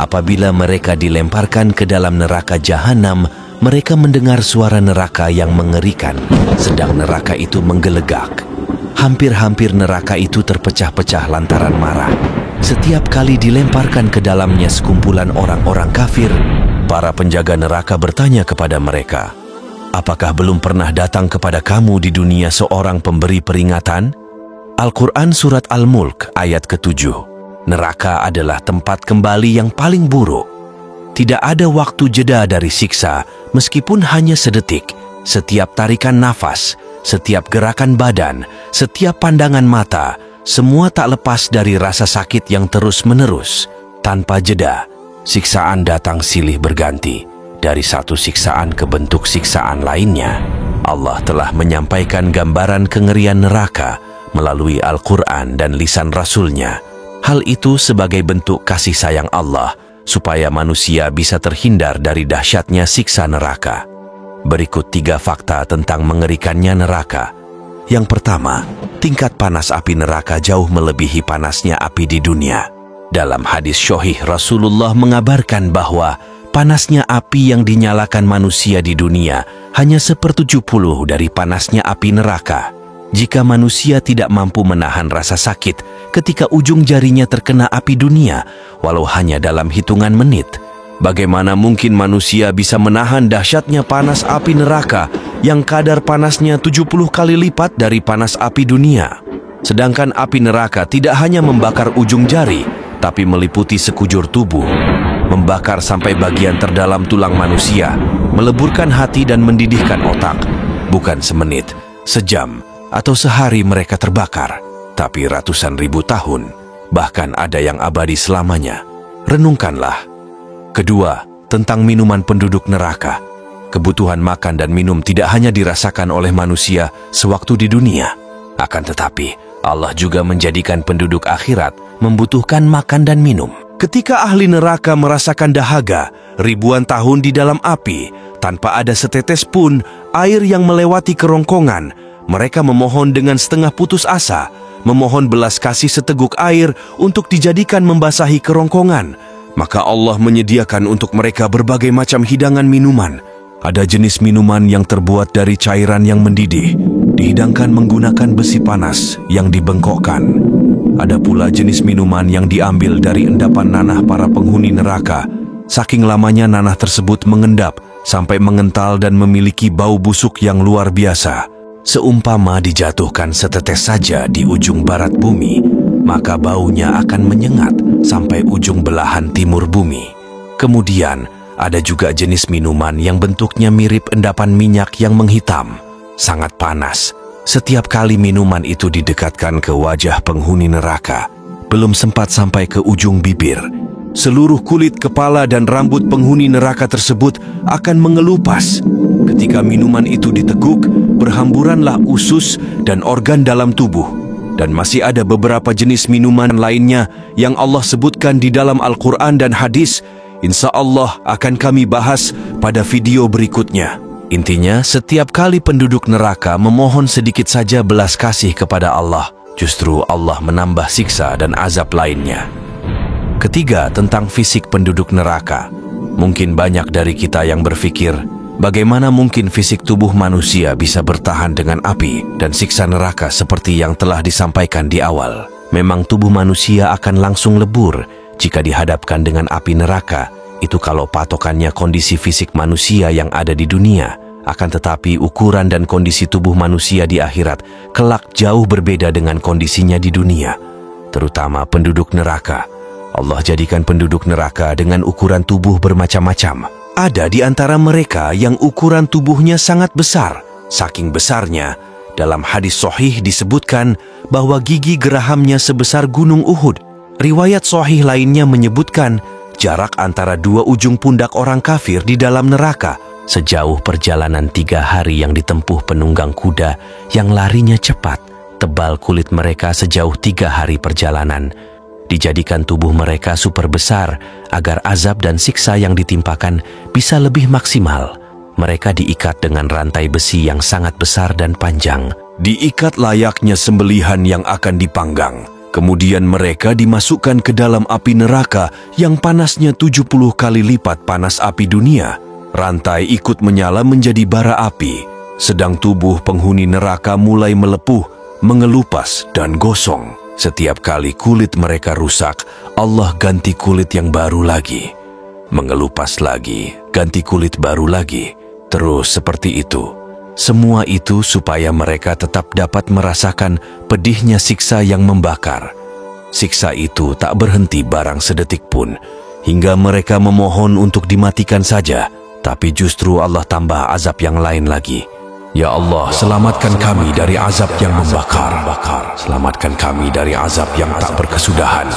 Apabila mereka dilemparkan ke dalam neraka jahanam, mereka mendengar suara neraka yang mengerikan, sedang neraka itu menggelegak. Hampir-hampir neraka itu terpecah-pecah lantaran marah. Setiap kali dilemparkan ke dalamnya sekumpulan orang-orang kafir, para penjaga neraka bertanya kepada mereka, "Apakah belum pernah datang kepada kamu di dunia seorang pemberi peringatan?" Al-Quran Surat Al-Mulk ayat ke-7. Neraka adalah tempat kembali yang paling buruk. Tidak ada waktu jeda dari siksa, meskipun hanya sedetik. Setiap tarikan nafas, setiap gerakan badan, setiap pandangan mata, semua tak lepas dari rasa sakit yang terus-menerus. Tanpa jeda, siksaan datang silih berganti. Dari satu siksaan ke bentuk siksaan lainnya. Allah telah menyampaikan gambaran kengerian neraka melalui Al-Quran dan lisan Rasul-Nya. Hal itu sebagai bentuk kasih sayang Allah, supaya manusia bisa terhindar dari dahsyatnya siksa neraka. Berikut 3 fakta tentang mengerikannya neraka. Yang pertama, tingkat panas api neraka jauh melebihi panasnya api di dunia. Dalam hadis syahih, Rasulullah mengabarkan bahwa panasnya api yang dinyalakan manusia di dunia hanya 1/70 dari panasnya api neraka. Jika manusia tidak mampu menahan rasa sakit ketika ujung jarinya terkena api dunia, walau hanya dalam hitungan menit, bagaimana mungkin manusia bisa menahan dahsyatnya panas api neraka yang kadar panasnya 70 kali lipat dari panas api dunia? Sedangkan api neraka tidak hanya membakar ujung jari, tapi meliputi sekujur tubuh, membakar sampai bagian terdalam tulang manusia, meleburkan hati dan mendidihkan otak. Bukan semenit, sejam, atau sehari mereka terbakar, tapi ratusan ribu tahun, bahkan ada yang abadi selamanya. Renungkanlah. Kedua, tentang minuman penduduk neraka. Kebutuhan makan dan minum tidak hanya dirasakan oleh manusia sewaktu di dunia, akan tetapi Allah juga menjadikan penduduk akhirat membutuhkan makan dan minum. Ketika ahli neraka merasakan dahaga ribuan tahun di dalam api, tanpa ada setetes pun air yang melewati kerongkongan, mereka memohon dengan setengah putus asa, memohon belas kasih seteguk air untuk dijadikan membasahi kerongkongan. Maka Allah menyediakan untuk mereka berbagai macam hidangan minuman. Ada jenis minuman yang terbuat dari cairan yang mendidih, dihidangkan menggunakan besi panas yang dibengkokkan. Ada pula jenis minuman yang diambil dari endapan nanah para penghuni neraka. Saking lamanya nanah tersebut mengendap sampai mengental dan memiliki bau busuk yang luar biasa. Seumpama dijatuhkan setetes saja di ujung barat bumi, maka baunya akan menyengat sampai ujung belahan timur bumi. Kemudian, ada juga jenis minuman yang bentuknya mirip endapan minyak yang menghitam, sangat panas. Setiap kali minuman itu didekatkan ke wajah penghuni neraka, belum sempat sampai ke ujung bibir, seluruh kulit, kepala, dan rambut penghuni neraka tersebut akan mengelupas. Ketika minuman itu diteguk, berhamburanlah usus dan organ dalam tubuh. Dan masih ada beberapa jenis minuman lainnya yang Allah sebutkan di dalam Al-Quran dan hadis. Insya Allah akan kami bahas pada video berikutnya. Intinya, setiap kali penduduk neraka memohon sedikit saja belas kasih kepada Allah, justru Allah menambah siksa dan azab lainnya. Ketiga, tentang fisik penduduk neraka. Mungkin banyak dari kita yang berpikir, bagaimana mungkin fisik tubuh manusia bisa bertahan dengan api dan siksa neraka seperti yang telah disampaikan di awal? Memang tubuh manusia akan langsung lebur jika dihadapkan dengan api neraka. Itu kalau patokannya kondisi fisik manusia yang ada di dunia. Akan tetapi ukuran dan kondisi tubuh manusia di akhirat kelak jauh berbeda dengan kondisinya di dunia. Terutama penduduk neraka. Allah jadikan penduduk neraka dengan ukuran tubuh bermacam-macam. Ada di antara mereka yang ukuran tubuhnya sangat besar. Saking besarnya, dalam hadis sahih disebutkan bahwa gigi gerahamnya sebesar gunung Uhud. Riwayat sahih lainnya menyebutkan jarak antara dua ujung pundak orang kafir di dalam neraka sejauh perjalanan 3 hari yang ditempuh penunggang kuda yang larinya cepat. Tebal kulit mereka sejauh 3 hari perjalanan. Dijadikan tubuh mereka super besar agar azab dan siksa yang ditimpakan bisa lebih maksimal. Mereka diikat dengan rantai besi yang sangat besar dan panjang. Diikat layaknya sembelihan yang akan dipanggang. Kemudian mereka dimasukkan ke dalam api neraka yang panasnya 70 kali lipat panas api dunia. Rantai ikut menyala menjadi bara api, sedang tubuh penghuni neraka mulai melepuh, mengelupas dan gosong. Setiap kali kulit mereka rusak, Allah ganti kulit yang baru lagi. Mengelupas lagi, ganti kulit baru lagi. Terus seperti itu. Semua itu supaya mereka tetap dapat merasakan pedihnya siksa yang membakar. Siksa itu tak berhenti barang sedetik pun, hingga mereka memohon untuk dimatikan saja, tapi justru Allah tambah azab yang lain lagi. Ya Allah, selamatkan kami dari azab yang membakar. Selamatkan kami dari azab yang tak berkesudahan.